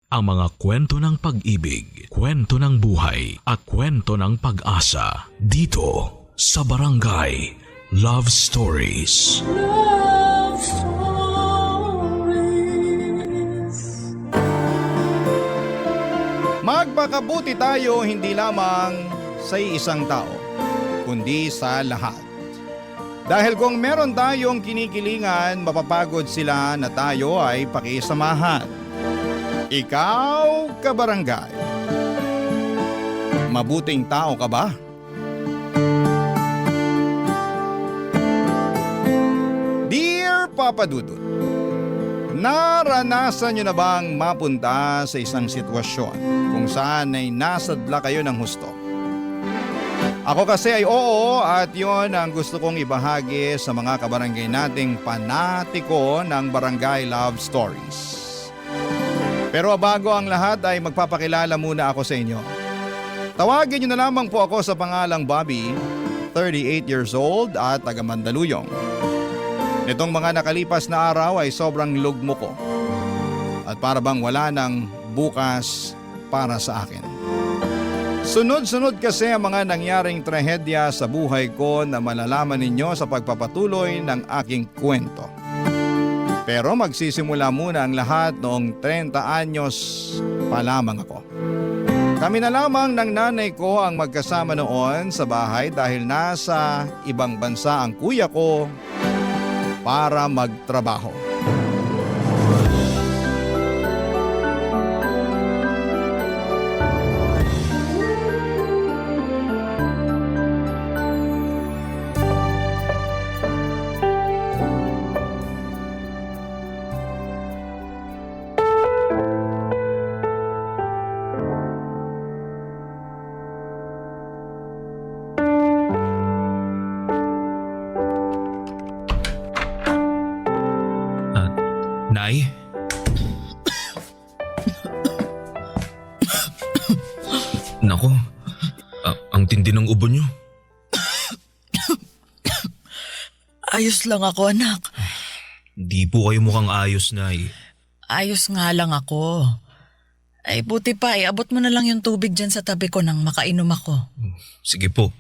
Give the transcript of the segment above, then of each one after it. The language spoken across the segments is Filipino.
ang mga kwento ng pag-ibig, kwento ng buhay at kwento ng pag-asa dito sa Barangay Love Stories. Love Stories. Magpakabuti tayo hindi lamang sa isang tao, kundi sa lahat. Dahil kung meron tayong kinikilingan, mapapagod sila na tayo ay pakisamahan. Ikaw, kabarangay, mabuting tao ka ba? Dear Papa Dudut, naranasan nyo na bang mapunta sa isang sitwasyon kung saan ay nasadla kayo ng husto? Ako kasi ay oo, at yon ang gusto kong ibahagi sa mga kabarangay nating panatiko ng Barangay Love Stories. Pero bago ang lahat ay magpapakilala muna ako sa inyo. Tawagin niyo na lamang po ako sa pangalang Bobby, 38 years old at taga Mandaluyong. Nitong mga nakalipas na araw ay sobrang lugmo ko at para bang wala nang bukas para sa akin. Sunod-sunod kasi ang mga nangyaring trahedya sa buhay ko na malalaman ninyo sa pagpapatuloy ng aking kwento. Pero magsisimula muna ang lahat noong 30 anyos pa lamang ako. Kami na lamang ng nanay ko ang magkasama noon sa bahay dahil nasa ibang bansa ang kuya ko para magtrabaho. Nay? Nako, ang tindi ng ubo niyo. Ayos lang ako, anak. Di po kayo mukhang ayos, Nay. Ayos nga lang ako. Ay buti pa, abot mo na lang yung tubig dyan sa tabi ko nang makainom ako. Sige po.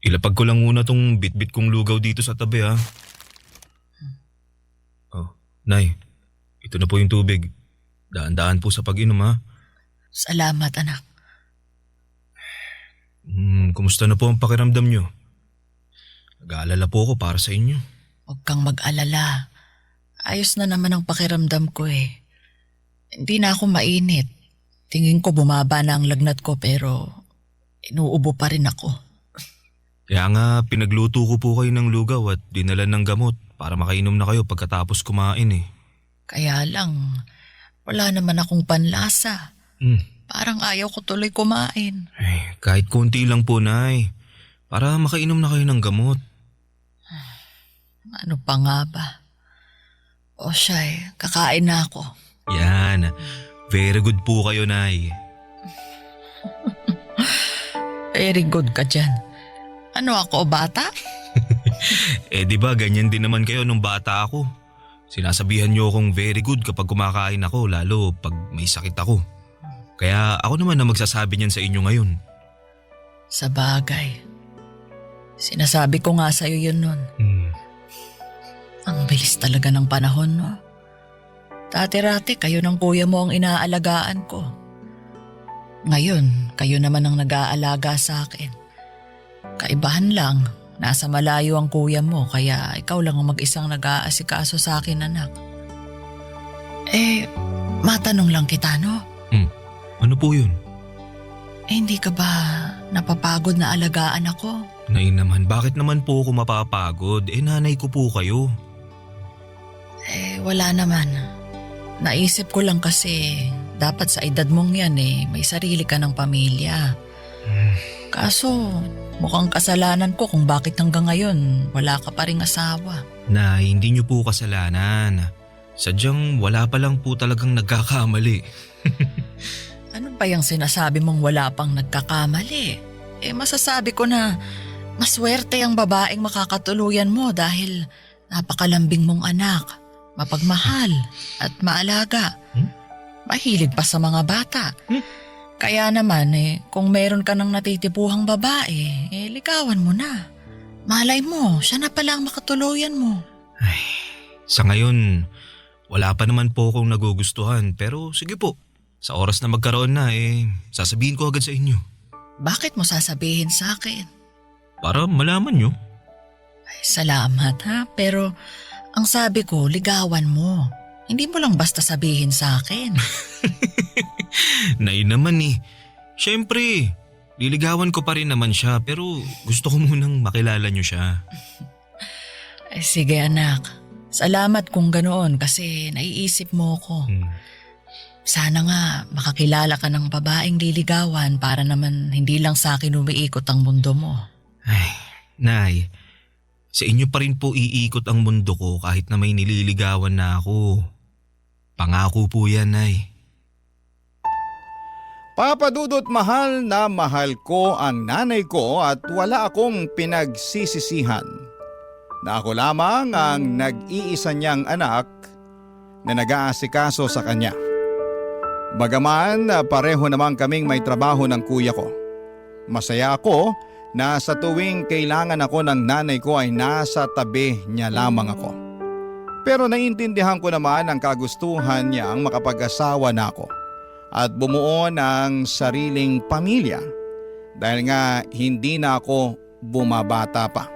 Ilapag ko lang muna tong bit-bit kong lugaw dito sa tabi, ha? Oh, Nay, ito na po yung tubig. Daan-daan po sa pag-inom, ha? Salamat, anak. Kumusta na po ang pakiramdam niyo? Nag-aalala po ako para sa inyo. Huwag kang mag-alala. Ayos na naman ang pakiramdam ko eh. Hindi na ako mainit. Tingin ko bumaba na ang lagnat ko pero inuubo pa rin ako. Kaya nga pinagluto ko po kayo ng lugaw at dinala ng gamot para makainom na kayo pagkatapos kumain eh. Kaya lang, wala naman akong panlasa. Parang ayaw ko tuloy kumain. Ay, kahit konti lang po, Nay. Para makainom na kayo ng gamot. Ano pa nga ba? O siya kakain na ako. Yan. Very good po kayo, Nay. Very good ka dyan. Ano ako, bata? Di ba ganyan din naman kayo nung bata ako. Sinasabihan niyo akong very good kapag kumakain ako, lalo pag may sakit ako. Kaya ako naman na magsasabi niyan sa inyo ngayon. Sa bagay. Sinasabi ko nga sa'yo yun nun. Ang bilis talaga ng panahon, no? Dati-rati kayo ng kuya mo ang inaalagaan ko. Ngayon, kayo naman ang nag-aalaga sa akin. Kaibahan lang, nasa malayo ang kuya mo kaya ikaw lang ang mag-isang nag-aasikaso sa akin, anak. Matanong lang kita, no? Ano po yun? Hindi ka ba napapagod na alagaan ako? Nay naman, bakit naman po ako mapapagod? Nanay ko po kayo. Wala naman. Naisip ko lang kasi dapat sa edad mong yan may sarili ka ng pamilya. Kaso mukhang kasalanan ko kung bakit hanggang ngayon wala ka pa ring asawa. Nay, hindi niyo po kasalanan. Sadyang wala pa lang po talagang nagkakamali. Ano ba yung sinasabi mong wala pang nagkakamali? Masasabi ko na maswerte ang babaeng makakatuluyan mo dahil napakalambing mong anak, mapagmahal at maalaga. Mahilig pa sa mga bata. Kaya naman kung meron ka ng natitipuhang babae, ligawan mo na. Malay mo, siya na pala ang makatuluyan mo. Sa ngayon, wala pa naman po akong nagugustuhan pero sige po. Sa oras na magkaroon na sasabihin ko agad sa inyo. Bakit mo sasabihin sa akin? Para malaman nyo. Ay, salamat ha, pero ang sabi ko, ligawan mo. Hindi mo lang basta sabihin sa akin. Nay naman Siyempre, liligawan ko pa rin naman siya pero gusto ko munang makilala nyo siya. Ay, sige anak, salamat kung ganoon kasi naiisip mo ko. Sana nga makakilala ka ng babaeng liligawan para naman hindi lang sa akin umiikot ang mundo mo. Ay, Nay, sa inyo pa rin po iikot ang mundo ko kahit na may nililigawan na ako. Pangako po yan, Nay. Papa Dudut, mahal na mahal ko ang nanay ko at wala akong pinagsisisihan na ako lamang ang nag-iisa niyang anak na nag-aasikaso sa kanya. Bagaman pareho naman kaming may trabaho ng kuya ko. Masaya ako na sa tuwing kailangan ako ng nanay ko ay nasa tabi niya lamang ako. Pero naiintindihan ko naman ang kagustuhan niyang makapag-asawa na ako at bumuo ng sariling pamilya dahil nga hindi na ako bumabata pa.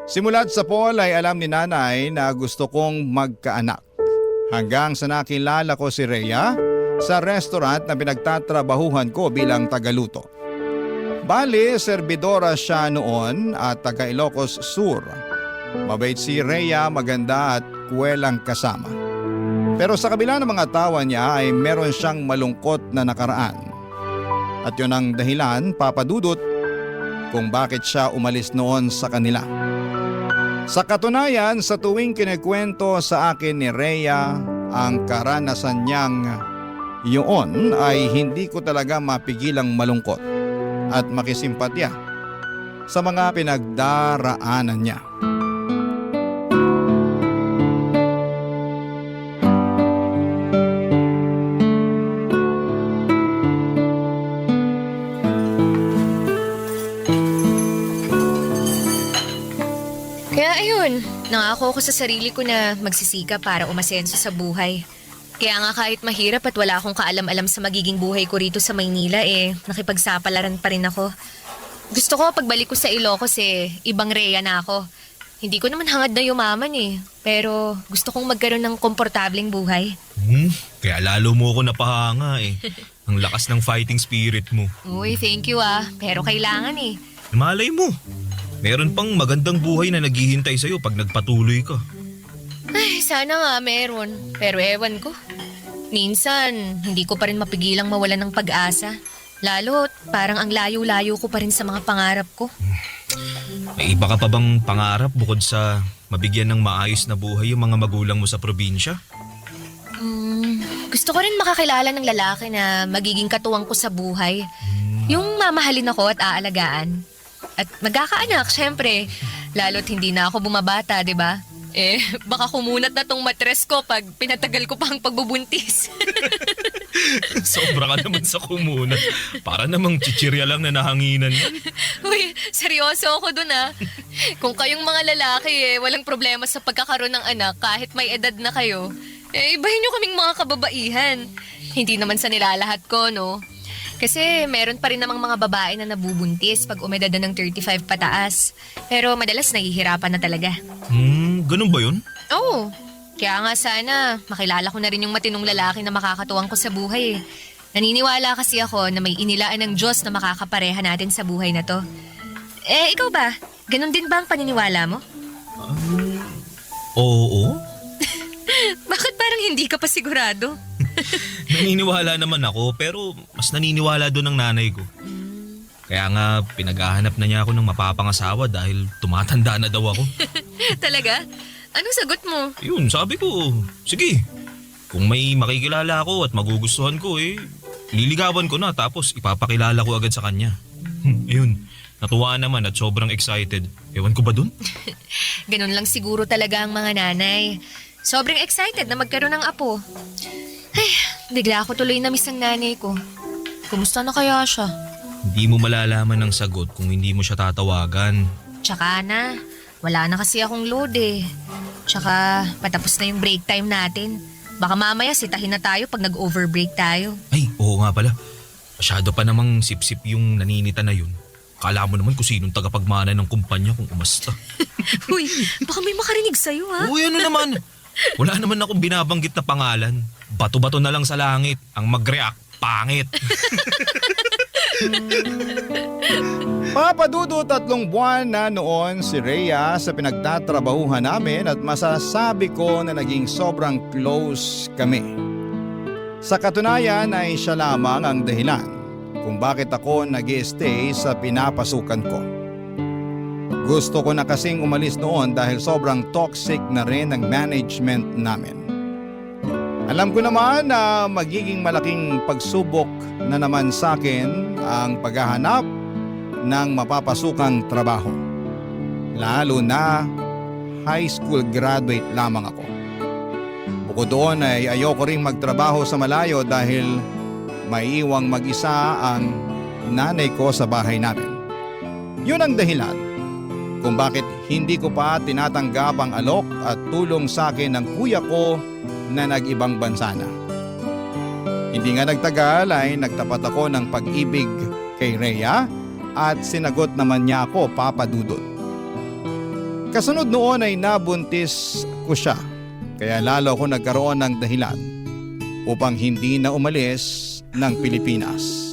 Simulat sa Paul ay alam ni nanay na gusto kong magkaanak hanggang sa nakilala ko si Rhea sa restaurant na pinagtatrabahuhan ko bilang tagaluto. Bali, serbidora siya noon at taga Ilocos Sur. Mabait si Rhea, maganda at kuwelang kasama. Pero sa kabila ng mga tawa niya ay meron siyang malungkot na nakaraan. At yun ang dahilan, Papa Dudut, kung bakit siya umalis noon sa kanila. Sa katunayan, sa tuwing kinikwento sa akin ni Rhea ang karanasan niyang yun ay hindi ko talaga mapigilang malungkot at makisimpatya sa mga pinagdaraanan niya. Kaya ayun, nangako ko sa sarili ko na magsisika para umasenso sa buhay. Kaya nga kahit mahirap at wala akong kaalam-alam sa magiging buhay ko rito sa Maynila nakipagsapalaran pa rin ako. Gusto ko pagbalik ko sa Ilocos ibang Rhea na ako. Hindi ko naman hangad na yumaman pero gusto kong magkaroon ng komportableng buhay. Kaya lalo mo ako napahanga Ang lakas ng fighting spirit mo. Uy, thank you pero kailangan Malay mo. Meron pang magandang buhay na naghihintay sa'yo pag nagpatuloy ka. Ay, sana nga meron. Pero ewan ko. Minsan, hindi ko pa rin mapigilang mawalan ng pag-asa. Lalo, parang ang layo-layo ko pa rin sa mga pangarap ko. May iba ka pa bang pangarap bukod sa mabigyan ng maayos na buhay yung mga magulang mo sa probinsya? Gusto ko rin makakilala ng lalaki na magiging katuwang ko sa buhay. Yung mamahalin ako at aalagaan. At magkakaanak, syempre. Lalo't hindi na ako bumabata, di ba? Baka kumunat na tong matres ko pag pinatagal ko pa ang pagbubuntis. Sobra ka naman sa kumunat. Para namang chichirya lang na nahanginan yan. Uy, seryoso ako dun Kung kayong mga lalaki walang problema sa pagkakaroon ng anak kahit may edad na kayo, ibahin nyo kaming mga kababaihan. Hindi naman sa nilalahat ko, no? Kasi meron pa rin namang mga babae na nabubuntis pag umedad na ng 35 pataas. Pero madalas nahihirapan na talaga. Ganun ba yun? Oo. Kaya nga sana makilala ko na rin yung matinong lalaki na makakatuwang ko sa buhay. Naniniwala kasi ako na may inilaan ng Diyos na makakapareha natin sa buhay na to. Ikaw ba? Ganun din ba ang paniniwala mo? Oo. Bakit parang hindi ka pa sigurado? Naniniwala naman ako pero mas naniniwala doon ang nanay ko. Kaya nga pinaghahanap na niya ako ng mapapangasawa dahil tumatanda na daw ako. Talaga? Anong sagot mo? Yun, sabi ko, sige. Kung may makikilala ako at magugustuhan ko liligawan ko na tapos ipapakilala ko agad sa kanya. Ayun, natuwa naman at sobrang excited. Ewan ko ba dun? Ganun lang siguro talaga ang mga nanay. Sobrang excited na magkaroon ng apo. Ay, Bigla ako tuloy na miss ng nanay ko. Kumusta na kaya siya? Hindi mo malalaman ng sagot kung hindi mo siya tatawagan. Tsaka na, wala na kasi akong load eh. Tsaka patapos na yung break time natin. Baka mamaya sitahin na tayo pag nag-overbreak tayo. Ay, oo nga pala. Masyado pa namang sip-sip yung naninita na yun. Kala mo naman kung sinong tagapagmana ng kumpanya kung umasta. Uy, baka may makarinig sa'yo ha? Uy, ano naman? Wala naman akong binabanggit na pangalan. Bato-bato na lang sa langit. Ang mag-react, pangit. Papadudo 3 buwan na noon si Rhea sa pinagtatrabahuhan namin at masasabi ko na naging sobrang close kami. Sa katunayan ay siya lamang ang dahilan kung bakit ako nag-stay sa pinapasukan ko. Gusto ko na kasing umalis noon dahil sobrang toxic na rin ang management namin. Alam ko naman na magiging malaking pagsubok na naman sa akin ang paghahanap ng mapapasukang trabaho. Lalo na high school graduate lamang ako. Bukod doon ay ayoko ring magtrabaho sa malayo dahil maiiwang mag-isa ang nanay ko sa bahay namin. Yun ang dahilan kung bakit hindi ko pa tinatanggap ang alok at tulong sa akin ng kuya ko na nag-ibang bansa na. Hindi nga nagtagal ay nagtapat ako ng pag-ibig kay Rhea at sinagot naman niya ako, Papa Dudut. Kasunod noon ay nabuntis ko siya, kaya lalo ako nagkaroon ng dahilan upang hindi na umalis ng Pilipinas.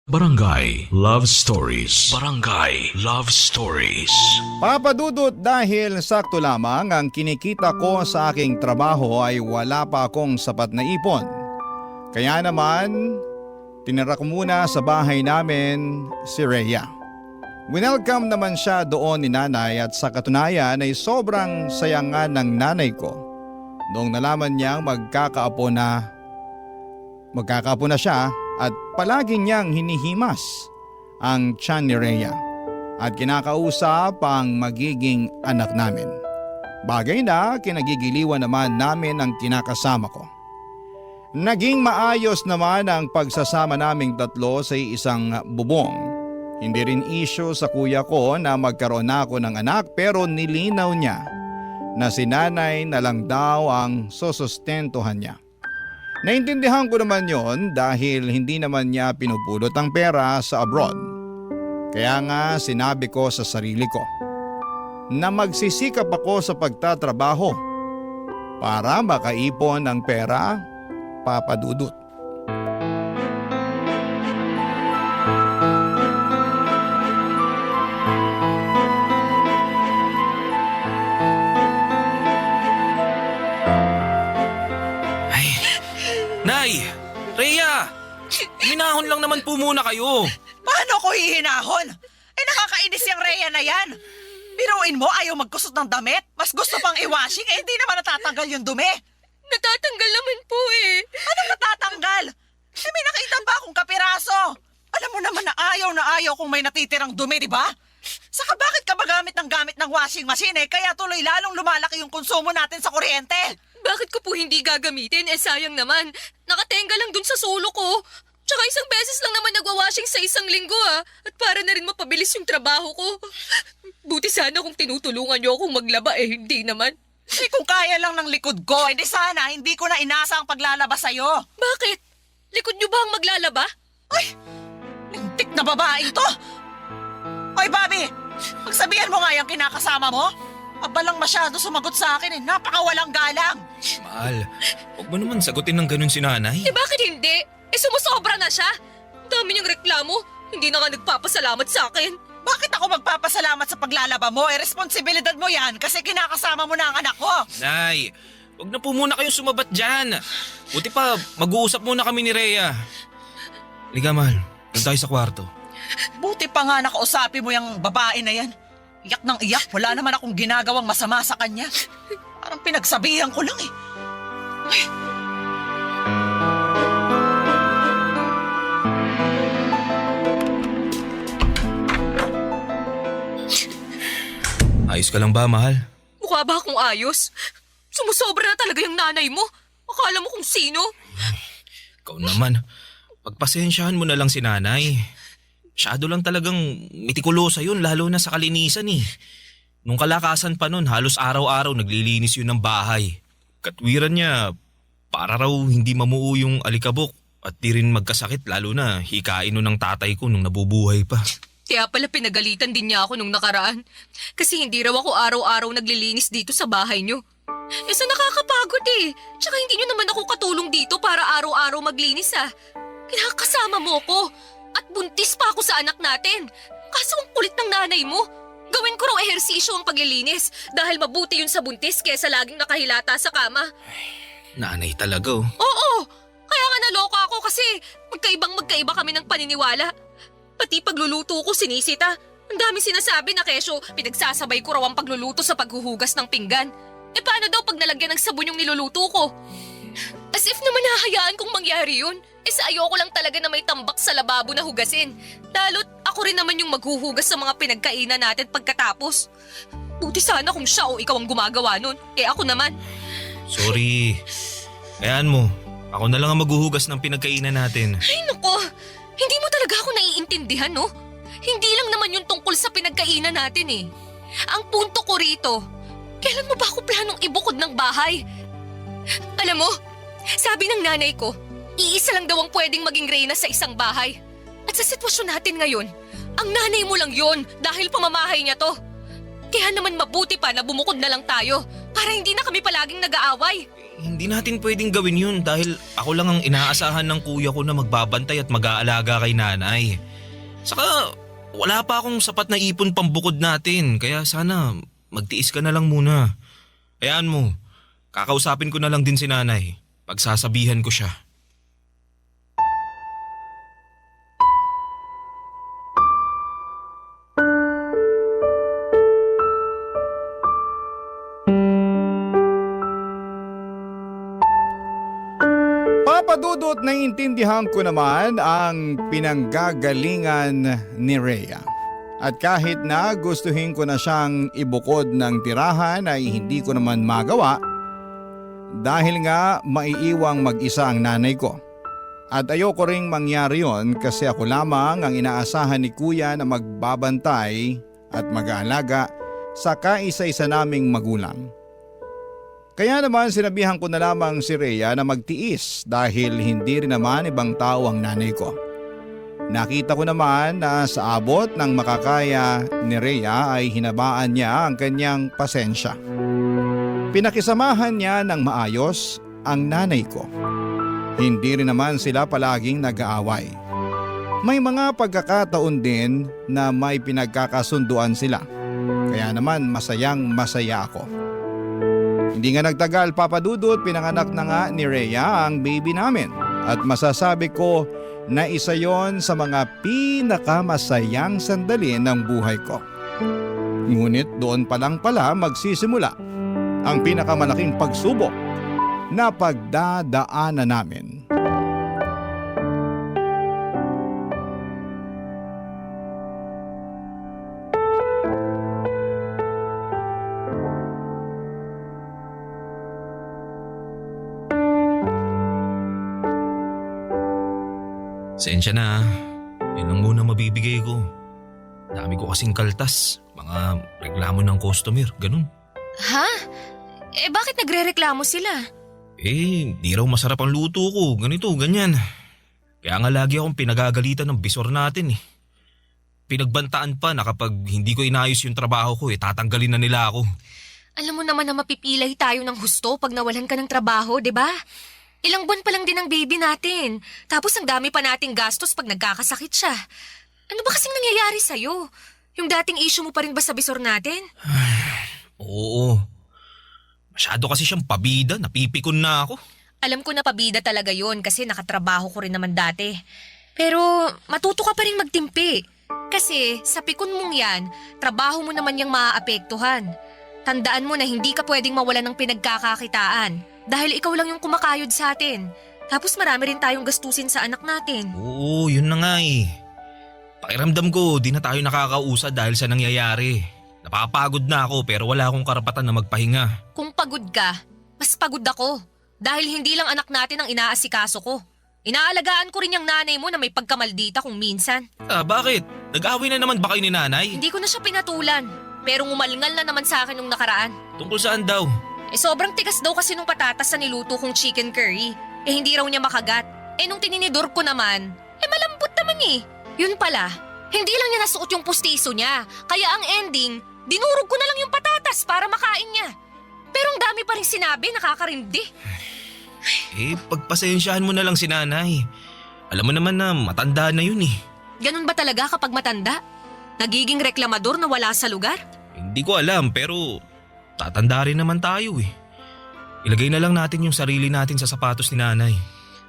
Barangay Love Stories. Barangay Love Stories. Papa Dudut, dahil sakto lamang ang kinikita ko sa aking trabaho ay wala pa akong sapat na ipon. Kaya naman, tinira ko muna sa bahay namin si Rhea. Winelcome naman siya doon ni nanay at sa katunayan ay sobrang sayangan ng nanay ko noong nalaman niyang magkakaapo na siya at palagi niyang hinihimas ang tiyan ni Rhea at kinakausap ang magiging anak namin. Bagay na kinagigiliwan naman namin ang kinakasama ko. Naging maayos naman ang pagsasama naming 3 sa isang bubong. Hindi rin issue sa kuya ko na magkaroon na ako ng anak pero nilinaw niya na si nanay na lang daw ang susustentuhan niya. Naintindihan ko naman yon dahil hindi naman niya pinupulot ang pera sa abroad. Kaya nga sinabi ko sa sarili ko na magsisikap ako sa pagtatrabaho para makaipon ng pera, Papa Dudut. Nay! Rhea! Minahon lang naman po muna kayo. Paano ko hihinahon? Nakakainis yung Rhea na yan. Biruin mo, ayaw magkusot ng damit. Mas gusto pang i-washing, hindi naman natatanggal yung dumi. Natatanggal naman po eh. Anong natatanggal? May nakita pa akong kapiraso. Alam mo naman na ayaw kung may natitirang dumi, di ba? Saka bakit ka ba gamit ng washing machine kaya tuloy lalong lumalaki yung konsumo natin sa kuryente? Bakit ko po hindi gagamitin? Sayang naman. Nakatenga lang dun sa solo ko. Tsaka isang beses lang naman nagwa-washing sa isang linggo At para na rin mapabilis yung trabaho ko. Buti sana kung tinutulungan niyo akong maglaba hindi naman. Kung kaya lang ng likod ko, edi sana hindi ko na inasa ang paglalaba sa'yo. Bakit? Likod niyo ba ang maglalaba? Ay, lintik na babae ito. Hoy, Bobby, magsabihan mo nga yung kinakasama mo. Abalang masyado sumagot sa akin napakawalang galang. Mahal, huwag mo naman sagutin ng ganun si nanay. Bakit hindi? Sumusobra na siya. Ang dami niyang reklamo. Hindi na nga nagpapasalamat sa akin. Bakit ako magpapasalamat sa paglalaba mo? Responsibilidad mo yan kasi kinakasama mo na ang anak ko. Nay, huwag na po muna kayong sumabat dyan. Buti pa, mag-uusap muna kami ni Rhea. Liga, mahal. Doon tayo sa kwarto. Buti pa nga nakausapin mo yung babae na yan. Iyak ng iyak, wala naman akong ginagawang masama sa kanya. Parang pinagsabihan ko lang Ay. Ayos ka lang ba, mahal? Mukha ba akong ayos? Sumusobra na talaga yung nanay mo. Akala mo kung sino? Ikaw naman, pagpasensyahan mo na lang si nanay. Masyado lang talagang mitikulosa yun lalo na sa kalinisan eh. Nung kalakasan pa nun, halos araw-araw naglilinis yun ng bahay. Katwiran niya, para raw hindi mamuo yung alikabok at di rin magkasakit lalo na hikain nun ng tatay ko nung nabubuhay pa. Kaya pala pinagalitan din niya ako nung nakaraan. Kasi hindi raw ako araw-araw naglilinis dito sa bahay niyo. Sa nakakapagod eh. Tsaka hindi niyo naman ako katulong dito para araw-araw maglinis ah. Kinakasama mo ko. At buntis pa ako sa anak natin. Kaso ang kulit ng nanay mo. Gawin ko raw ehersisyo ang paglilinis dahil mabuti yun sa buntis kesa laging nakahilata sa kama. Nanay talaga oh. Oo! Kaya nga naloka ako kasi magkaiba kami ng paniniwala. Pati pagluluto ko sinisita. Ang dami sinasabi na kesyo pinagsasabay ko raw ang pagluluto sa paghuhugas ng pinggan. Paano daw pag nalagyan ng sabon yung niluluto ko? As if naman nahahayaan kong mangyari yun. Sa ayoko lang talaga na may tambak sa lababo na hugasin. Lalo't ako rin naman yung maghuhugas sa mga pinagkainan natin pagkatapos. Buti sana kung siya o ikaw ang gumagawa nun. Ako naman. Sorry. Ayan mo, ako na lang ang maghuhugas ng pinagkainan natin. Ay nako, hindi mo talaga ako naiintindihan no? Hindi lang naman yung tungkol sa pinagkainan natin eh. Ang punto ko rito, kailan mo ba ako planong ibukod ng bahay? Alam mo, sabi ng nanay ko, iisa lang daw ang pwedeng maging reyna sa isang bahay. At sa sitwasyon natin ngayon, ang nanay mo lang yon dahil pamamahay niya to. Kaya naman mabuti pa na bumukod na lang tayo para hindi na kami palaging nag-aaway. Hindi natin pwedeng gawin yun dahil ako lang ang inaasahan ng kuya ko na magbabantay at mag-aalaga kay nanay. Saka wala pa akong sapat na ipon pambukod natin kaya sana magtiis ka na lang muna. Ayan mo, kakausapin ko na lang din si nanay. Pagsasabihan ko siya. Papadudot naiintindihan ko naman ang pinanggagalingan ni Rhea. At kahit na gustuhin ko na siyang ibukod ng tirahan ay hindi ko naman magawa dahil nga maiiwang mag-isa ang nanay ko. At ayoko ring mangyari yon kasi ako lamang ang inaasahan ni kuya na magbabantay at mag-aalaga sa kaisa-isa naming magulang. Kaya naman sinabihan ko na lamang si Rhea na magtiis dahil hindi rin naman ibang tao ang nanay ko. Nakita ko naman na sa abot ng makakaya ni Rhea ay hinabaan niya ang kanyang pasensya. Pinakisamahan niya ng maayos ang nanay ko. Hindi rin naman sila palaging nag-aaway. May mga pagkakataon din na may pinagkakasunduan sila. Kaya naman masaya ako. Hindi nga nagtagal papadudot, pinanganak na nga ni Rhea ang baby namin. At masasabi ko na isa yon sa mga pinakamasayang sandali ng buhay ko. Ngunit doon pa lang pala magsisimula ang pinakamalaking pagsubok na pagdadaanan namin. Sensya na, yun lang muna mabibigay ko. Dami ko kasing kaltas, mga reklamo ng customer, ganun. Ha? Bakit nagre-reklamo sila? Di raw masarap ang luto ko, ganito, ganyan. Kaya nga lagi akong pinagagalitan ng bisor natin eh. Pinagbantaan pa na kapag hindi ko inayos yung trabaho ko tatanggalin na nila ako. Alam mo naman na mapipilay tayo ng husto pag nawalan ka ng trabaho, di ba? Ilang buwan pa lang din ang baby natin. Tapos ang dami pa nating gastos pag nagkakasakit siya. Ano ba kasing nangyayari sa'yo? Yung dating issue mo pa rin ba sa bisor natin? Oo. Masyado kasi siyang pabida, napipikon na ako. Alam ko na pabida talaga yon kasi nakatrabaho ko rin naman dati. Pero matuto ka pa rin magtimpi. Kasi sa pikon mong yan, trabaho mo naman yung maaapektuhan. Tandaan mo na hindi ka pwedeng mawalan ng pinagkakakitaan dahil ikaw lang yung kumakayod sa atin. Tapos marami rin tayong gastusin sa anak natin. Oo, yun na nga eh. Pakiramdam ko, di na tayo nakakausad dahil sa nangyayari. Napapagod na ako pero wala akong karapatan na magpahinga. Kung pagod ka, mas pagod ako. Dahil hindi lang anak natin ang inaasikaso ko. Inaalagaan ko rin yung nanay mo na may pagkamaldita kung minsan. Bakit? Nag-away na naman ba kayo ni nanay? Hindi ko na siya pinatulan. Pero ngumalngal na naman sa akin nung nakaraan. Tungkol saan daw? Sobrang tigas daw kasi nung patatas na niluto kong chicken curry. Hindi raw niya makagat. Nung tininidor ko naman, malambot naman eh. Yun pala, hindi lang niya nasuot yung pustiso niya. Kaya ang ending, dinurog ko na lang yung patatas para makain niya. Pero ang dami pa rin sinabi, nakakarindi. Pagpasensyahan mo na lang si nanay. Alam mo naman na matanda na yun eh. Ganun ba talaga kapag matanda? Nagiging reklamador na wala sa lugar? Hindi ko alam pero tatanda rin naman tayo eh. Ilagay na lang natin yung sarili natin sa sapatos ni nanay.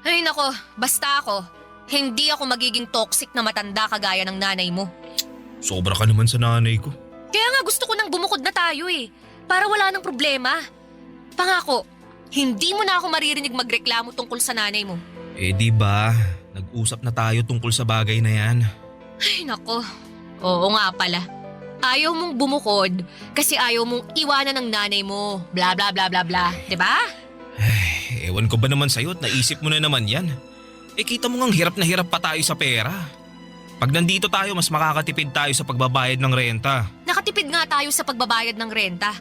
Ay nako, basta ako. Hindi ako magiging toxic na matanda kagaya ng nanay mo. Sobra ka naman sa nanay ko. Kaya nga gusto ko nang bumukod na tayo eh. Para wala nang problema. Pangako, hindi mo na ako maririnig magreklamo tungkol sa nanay mo. Di ba? Nag-usap na tayo tungkol sa bagay na yan. Ay nako, oo nga pala. Ayaw mong bumukod kasi ayaw mong iwanan ng nanay mo. Bla bla bla bla bla. Diba? Ewan ko ba naman sa'yo at naisip mo na naman yan. Kita mo ngang hirap na hirap pa tayo sa pera. Pag nandito tayo mas makakatipid tayo sa pagbabayad ng renta. Nakatipid nga tayo sa pagbabayad ng renta.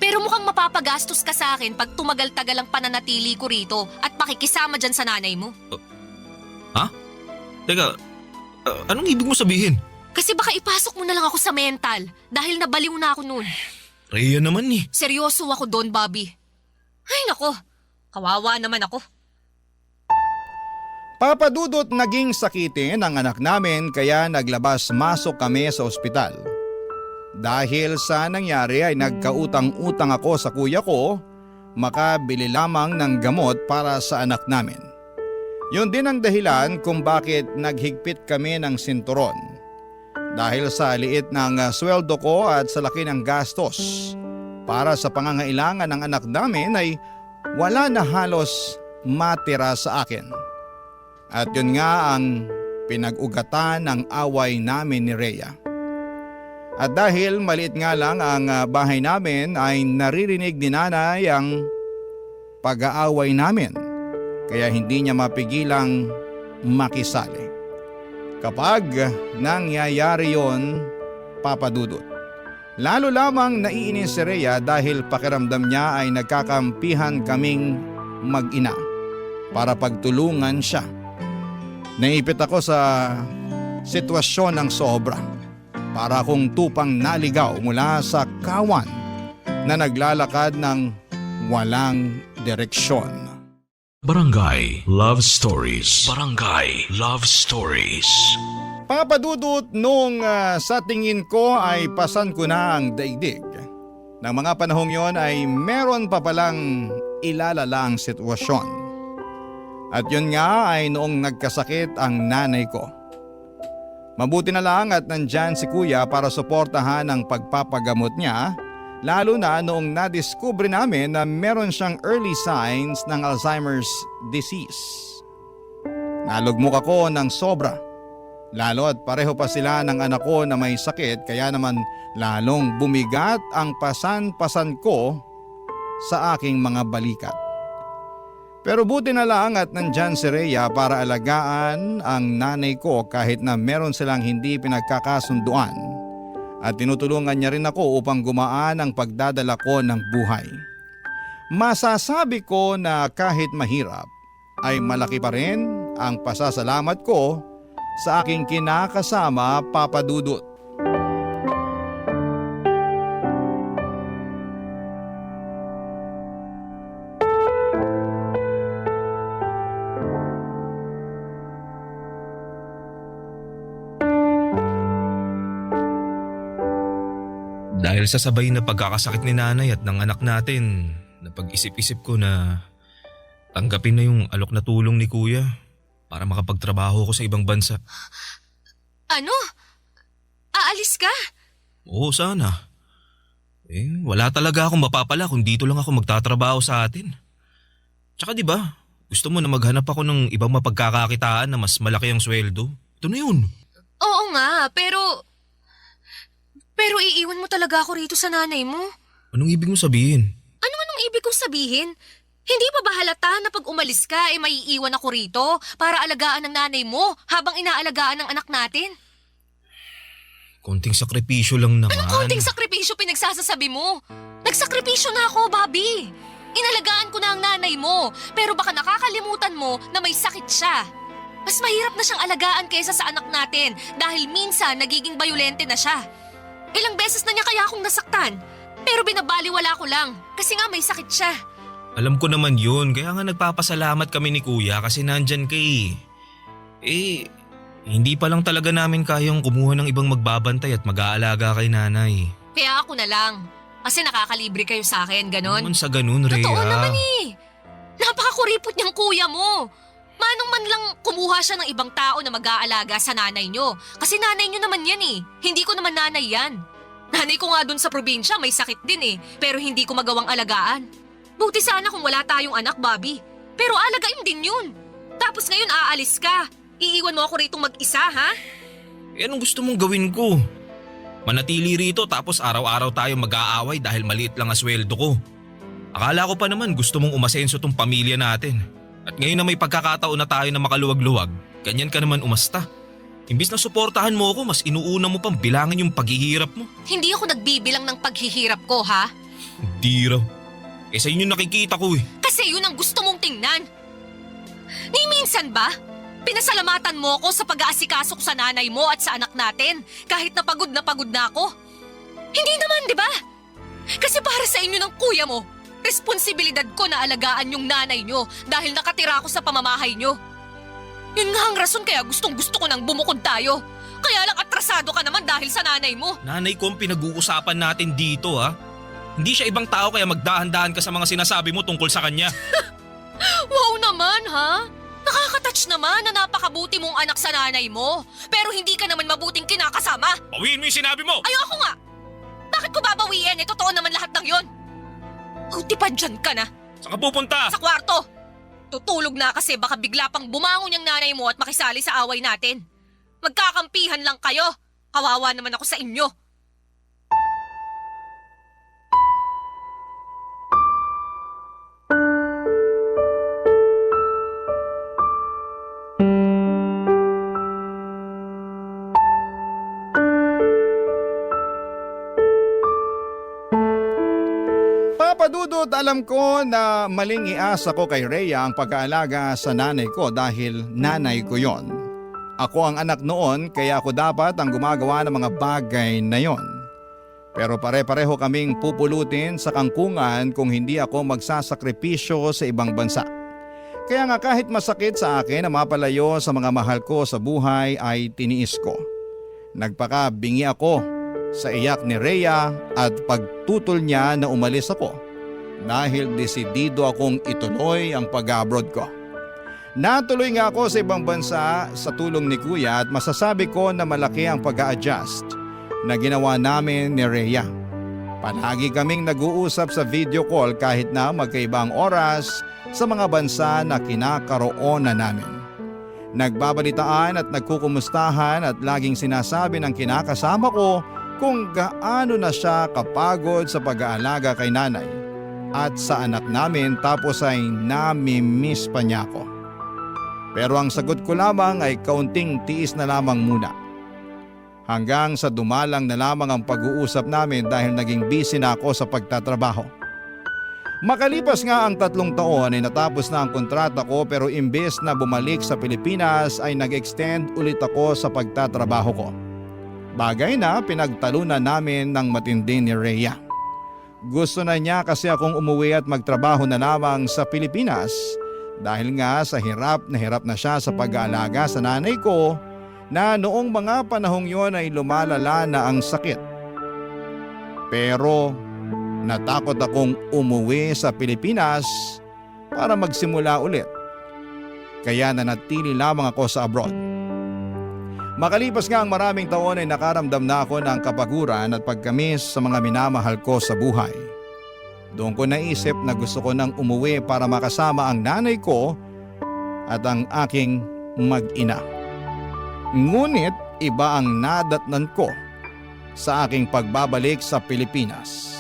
Pero mukhang mapapagastos ka sa akin pag tumagal-tagal ang pananatili ko rito at pakikisama dyan sa nanay mo. Ha? Teka, anong ibig mo sabihin? Kasi baka ipasok mo na lang ako sa mental dahil nabaliw na ako noon. Rhea naman eh. Seryoso ako doon, Bobby. Ay nako, kawawa naman ako. Papadudot naging sakitin ang anak namin kaya naglabas-masok kami sa ospital. Dahil sa nangyari ay nagkautang-utang ako sa kuya ko, makabili lamang ng gamot para sa anak namin. Yun din ang dahilan kung bakit naghigpit kami ng sinturon. Dahil sa liit ng sweldo ko at sa laki ng gastos, para sa pangangailangan ng anak namin ay wala na halos matira sa akin. At yun nga ang pinag-ugatan ng away namin ni Rhea. At dahil maliit nga lang ang bahay namin ay naririnig ni nanay ang pag-aaway namin. Kaya hindi niya mapigilang makisali. Kapag nangyayari yon, papadudot. Lalo lamang naiinis si Rhea dahil pakiramdam niya ay nagkakampihan kaming mag-ina para pagtulungan siya. Naipit ako sa sitwasyon ng sobra. Para akong tupang naligaw mula sa kawan na naglalakad ng walang direksyon. Barangay Love Stories. Barangay Love Stories. Papadudot nung sa tingin ko ay pasan ko na ang daigdig. Nang mga panahong yon ay meron pa palang ilalala ang sitwasyon. At yun nga ay noong nagkasakit ang nanay ko. Mabuti na lang at nandyan si kuya para suportahan ang pagpapagamot niya, lalo na noong nadiskubre namin na meron siyang early signs ng Alzheimer's disease. Nalugmok ako ng sobra, lalo at pareho pa sila ng anak ko na may sakit kaya naman lalong bumigat ang pasan-pasan ko sa aking mga balikat. Pero buti na lang at nandyan si Rhea para alagaan ang nanay ko kahit na meron silang hindi pinagkakasunduan at tinutulungan niya rin ako upang gumaan ang pagdadala ko ng buhay. Masasabi ko na kahit mahirap ay malaki pa rin ang pasasalamat ko sa aking kinakasama, Papadudot. Dahil sa sabay na pagkakasakit ni nanay at ng anak natin, napag-isip-isip ko na tanggapin na yung alok na tulong ni kuya para makapagtrabaho ko sa ibang bansa. Ano? Aalis ka? Oo, sana. Wala talaga akong mapapala kung dito lang ako magtatrabaho sa atin. Tsaka di ba, gusto mo na maghanap ako ng ibang mapagkakakitaan na mas malaki ang sweldo? Ito na yun. Oo nga, pero iiwan mo talaga ako rito sa nanay mo. Anong ibig mo sabihin? Anong ibig kong sabihin? Hindi pa ba halata na pag umalis ka, maiiwan ako rito para alagaan ng nanay mo habang inaalagaan ng anak natin? Konting sakripisyo lang naman. Anong konting sakripisyo pinagsasasabi mo? Nagsakripisyo na ako, Bobby. Inalagaan ko na ang nanay mo, pero baka nakakalimutan mo na may sakit siya. Mas mahirap na siyang alagaan kaysa sa anak natin dahil minsan nagiging bayolente na siya. Ilang beses na niya kaya akong nasaktan, pero binabaliwala ko lang kasi nga may sakit siya. Alam ko naman yun, kaya nga nagpapasalamat kami ni Kuya kasi nandyan ka eh. Hindi pa lang talaga namin kayang kumuha ng ibang magbabantay at mag-aalaga kay nanay. Kaya ako na lang, kasi nakakalibre kayo sa akin, ganon. Naman sa ganun, Rhea. Totoo naman eh. Napakakuripot niyang kuya mo. Manong man lang kumuha siya ng ibang tao na mag-aalaga sa nanay niyo. Kasi nanay niyo naman yan eh. Hindi ko naman nanay yan. Nanay ko nga dun sa probinsya may sakit din eh. Pero hindi ko magawang alagaan. Buti sana kung wala tayong anak, Bobby. Pero alagain din yun. Tapos ngayon aalis ka. Iiwan mo ako rito mag-isa, ha? Anong gusto mong gawin ko? Manatili rito tapos araw-araw tayo mag-aaway dahil maliit lang ang sweldo ko. Akala ko pa naman gusto mong umasenso tong pamilya natin. At ngayon na may pagkakataon na tayo na makaluwag-luwag, ganyan ka naman umasta. Imbis na suportahan mo ako, mas inuuna mo pang bilangin yung paghihirap mo. Hindi ako nagbibilang ng paghihirap ko, ha? Hindi raw. Sa inyo nakikita ko eh. Kasi yun ang gusto mong tingnan. Ni minsan ba? Pinasalamatan mo ako sa pag-aasikaso ko sa nanay mo at sa anak natin kahit na pagod na ako. Hindi naman, di ba? Kasi para sa inyo ng kuya mo, responsibilidad ko na alagaan yung nanay nyo dahil nakatira ako sa pamamahay nyo. Yun nga ang rason kaya gustong-gusto ko nang bumukod tayo. Kaya lang atrasado ka naman dahil sa nanay mo. Nanay ko ang pinag-uusapan natin dito ha. Hindi siya ibang tao kaya magdahan-dahan ka sa mga sinasabi mo tungkol sa kanya. Wow naman, ha? Nakakatouch naman na napakabuti mong anak sa nanay mo. Pero hindi ka naman mabuting kinakasama. Bawiin mo yung sinabi mo! Ayoko nga! Bakit ko babawiin? Totoo naman lahat ng yon. Buti pa dyan ka na. Saan ka pupunta? Sa kwarto. Tutulog na kasi baka bigla pang bumangon yung nanay mo at makisali sa away natin. Magkakampihan lang kayo. Kawawa naman ako sa inyo. Papadudot, alam ko na maling iasa ko kay Rhea ang pag-aalaga sa nanay ko dahil nanay ko yon. Ako ang anak noon kaya ako dapat ang gumagawa ng mga bagay na yon. Pero pare-pareho kaming pupulutin sa kangkungan kung hindi ako magsasakripisyo sa ibang bansa. Kaya nga kahit masakit sa akin na mapalayo sa mga mahal ko sa buhay ay tiniis ko. Nagpakabingi ako sa iyak ni Rhea at pagtutol niya na umalis ako dahil desidido akong ituloy ang pag-abroad ko. Natuloy nga ako sa ibang bansa sa tulong ni Kuya at masasabi ko na malaki ang pag-a-adjust na ginawa namin ni Rhea. Palagi kaming nag-uusap sa video call kahit na magkaiba ang oras sa mga bansa na kinakaroonan namin. Nagbabalitaan at nagkukumustahan at laging sinasabi ng kinakasama ko kung gaano na siya kapagod sa pag-aalaga kay nanay at sa anak namin tapos ay nami-miss pa niya ako. Pero ang sagot ko lamang ay kaunting tiis na lamang muna. Hanggang sa dumalang na lamang ang pag-uusap namin dahil naging busy na ako sa pagtatrabaho. Makalipas nga ang 3 taon ay natapos na ang kontrata ko pero imbes na bumalik sa Pilipinas ay nag-extend ulit ako sa pagtatrabaho ko. Bagay na pinagtalunan namin ng matindi ni Rhea. Gusto na niya kasi akong umuwi at magtrabaho na lamang sa Pilipinas dahil nga sa hirap na siya sa pag-aalaga sa nanay ko na noong mga panahong yon ay lumalala na ang sakit. Pero natakot akong umuwi sa Pilipinas para magsimula ulit. Kaya nanatili lamang ako sa abroad. Makalipas nga ang maraming taon ay nakaramdam na ako ng kapaguran at pagkamis sa mga minamahal ko sa buhay. Doon ko naisip na gusto ko nang umuwi para makasama ang nanay ko at ang aking mag-ina. Ngunit iba ang nadatnan ko sa aking pagbabalik sa Pilipinas.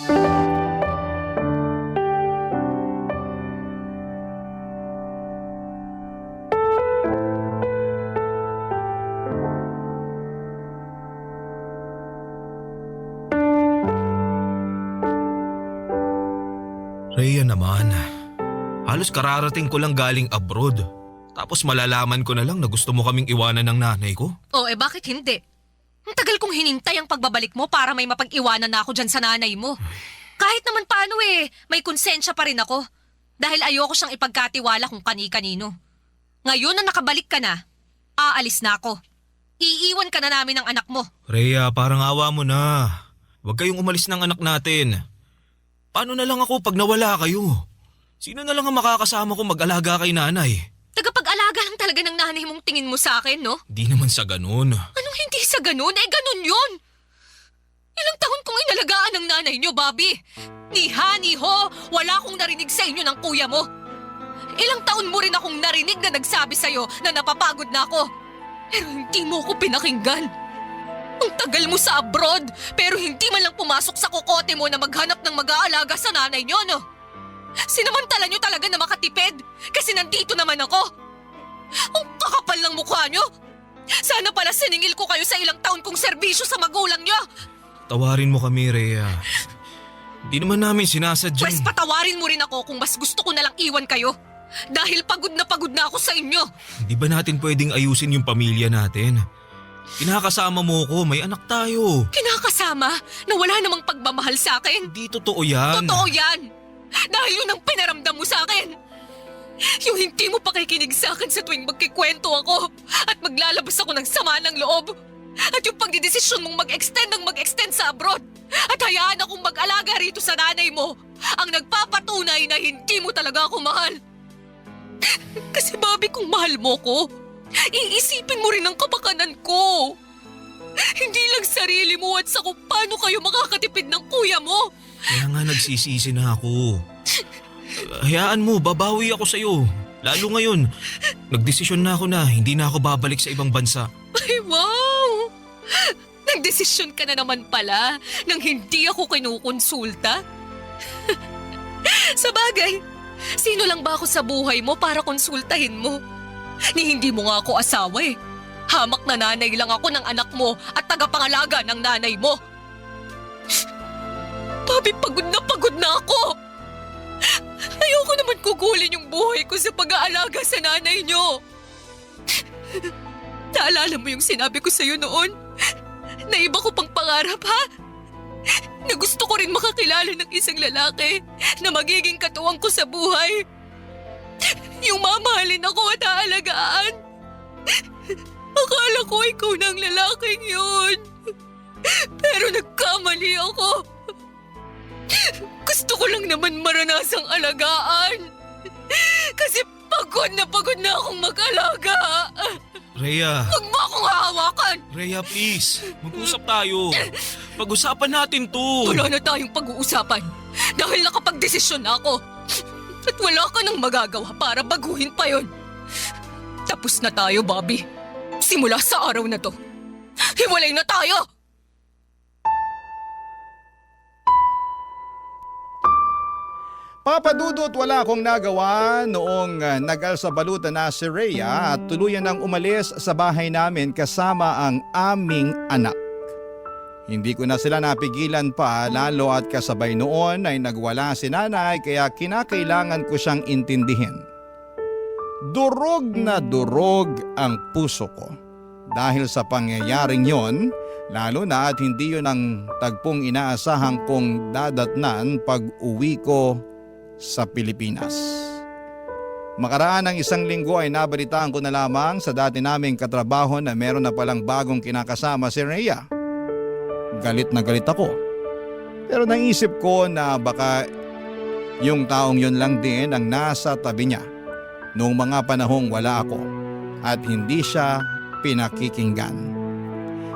Rhea naman, halos kararating ko lang galing abroad. Tapos malalaman ko na lang na gusto mo kaming iwanan ng nanay ko? Bakit hindi? Ang tagal kong hinintay ang pagbabalik mo para may mapag-iwanan na ako dyan sa nanay mo. Kahit naman paano may konsensya pa rin ako. Dahil ayoko siyang ipagkatiwala kung kani-kanino. Ngayon na nakabalik ka na, aalis na ako. Iiwan ka na namin ng anak mo. Rhea, parang awa mo na. Huwag kayong umalis ng anak natin. Paano na lang ako pag nawala kayo? Sino na lang ang makakasama ko mag-alaga kay nanay? Tagapag-alaga lang talaga ng nanay mong tingin mo sa akin, no? Di naman sa ganun. Anong hindi sa ganun? Ganun yun! Ilang taon kong inalagaan ng nanay niyo, Bobby. Ni ha, ni ho, wala akong narinig sa inyo ng kuya mo. Ilang taon mo rin akong narinig na nagsabi sa'yo na napapagod na ako. Pero hindi mo ako pinakinggan. Ang tagal mo sa abroad, pero hindi man lang pumasok sa kokote mo na maghanap ng mag-aalaga sa nanay niyo, no? Sinamantala niyo talaga na makatipid kasi nandito naman ako. Ang kakapal ng mukha niyo. Sana pala siningil ko kayo sa ilang taon kong serbisyo sa magulang niyo. Tawarin mo kami, Rhea. Hindi naman namin sinasadyang... Pwes patawarin mo rin ako kung mas gusto ko nalang iwan kayo. Dahil pagod na ako sa inyo. Di ba natin pwedeng ayusin yung pamilya natin? Kinakasama mo ko, may anak tayo. Kinakasama na wala namang pagmamahal sa akin. Di totoo yan. Totoo yan. Dahil yun ang pinaramdam mo sa akin. Yung hindi mo pakikinig sa akin sa tuwing magkikwento ako at maglalabas ako ng sama ng loob. At yung pagdidesisyon mong mag-extend sa abroad at hayaan akong mag-alaga rito sa nanay mo ang nagpapatunay na hindi mo talaga ako mahal. Kasi Bobby, kung mahal mo ko, iisipin mo rin ang kapakanan ko. Hindi lang sarili mo at sa kung paano kayo makakatipid ng kuya mo. Kaya nga nagsisisi na ako. Hayaan mo, babawi ako sa'yo. Lalo ngayon, nagdesisyon na ako na hindi na ako babalik sa ibang bansa. Ay, wow! Nagdesisyon ka na naman pala nang hindi ako kinukonsulta? Sa bagay, sino lang ba ako sa buhay mo para konsultahin mo? Ni hindi mo nga ako asawa eh. Hamak na nanay lang ako ng anak mo at tagapangalaga ng nanay mo. Bobby, pagod na ako. Ayoko naman kukulin yung buhay ko sa pag-aalaga sa nanay niyo. Naalala mo yung sinabi ko sa'yo noon? Na iba ko pang pangarap, ha? Na gusto ko rin makakilala ng isang lalaki na magiging katuwang ko sa buhay. Yung mamahalin ako at aalagaan. Akala ko ikaw na ang lalaking yun. Pero nagkamali ako. Gusto ko lang naman maranasang alagaan. Kasi pagod na akong mag-alaga. Rhea. Huwag mo akong hahawakan. Rhea, please. Mag-usap tayo. Pag-usapan natin to. Wala na tayong pag-uusapan. Dahil nakapag-desisyon na ako. At wala ka nang magagawa para baguhin pa yon. Tapos na tayo, Bobby. Simula sa araw na to. Hiwalay na tayo! Papadudot, wala akong nagawa noong nag-alsabalutan na si Rhea at tuluyan nang umalis sa bahay namin kasama ang aming anak. Hindi ko na sila napigilan pa lalo at kasabay noon ay nagwala si nanay kaya kinakailangan ko siyang intindihin. Durog na durog ang puso ko dahil sa pangyayaring yon, lalo na at hindi yun ang tagpong inaasahan kong dadatnan pag uwi ko sa Pilipinas. Makaraan ng 1 linggo ay nabalitaan ko na lamang sa dati naming katrabaho na meron na palang bagong kinakasama si Rhea. Galit na galit ako. Pero naisip ko na baka yung taong yun lang din ang nasa tabi niya noong mga panahong wala ako at hindi siya pinakikinggan.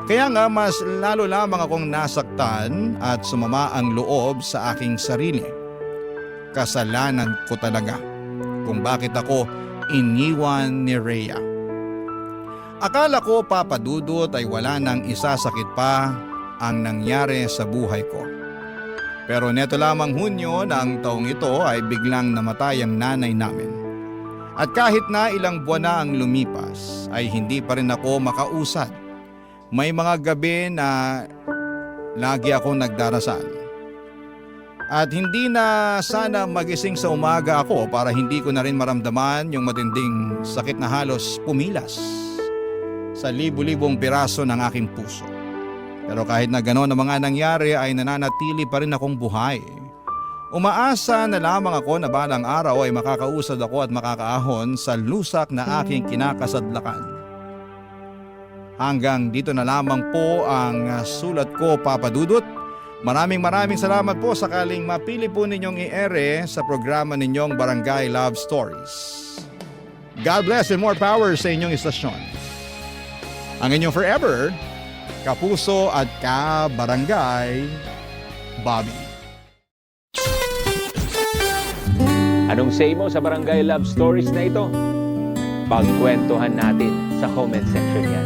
Kaya nga mas lalo lamang akong nasaktan at sumama ang loob sa aking sarili. Kasalanan ko talaga kung bakit ako iniwan ni Rhea. Akala ko, Papadudot, ay wala nang isasakit pa ang nangyari sa buhay ko. Pero neto lamang Hunyo ng taong ito ay biglang namatay ang nanay namin. At kahit na ilang buwan na ang lumipas ay hindi pa rin ako makausad. May mga gabi na lagi akong nagdarasal. At hindi na sana magising sa umaga ako para hindi ko na rin maramdaman yung matinding sakit na halos pumilas sa libu-libong piraso ng aking puso. Pero kahit na gano'n ang mga nangyari ay nananatili pa rin akong buhay. Umaasa na lamang ako na balang araw ay makakausad ako at makakaahon sa lusak na aking kinakasadlakan. Hanggang dito na lamang po ang sulat ko, Papa Dudut. Maraming salamat po sakaling mapili po ninyong i-ere sa programa ninyong Barangay Love Stories. God bless and more power sa inyong istasyon. Ang inyong forever, kapuso at ka-barangay, Bobby. Anong say mo sa Barangay Love Stories na ito? Pagkwentuhan natin sa comment section yan.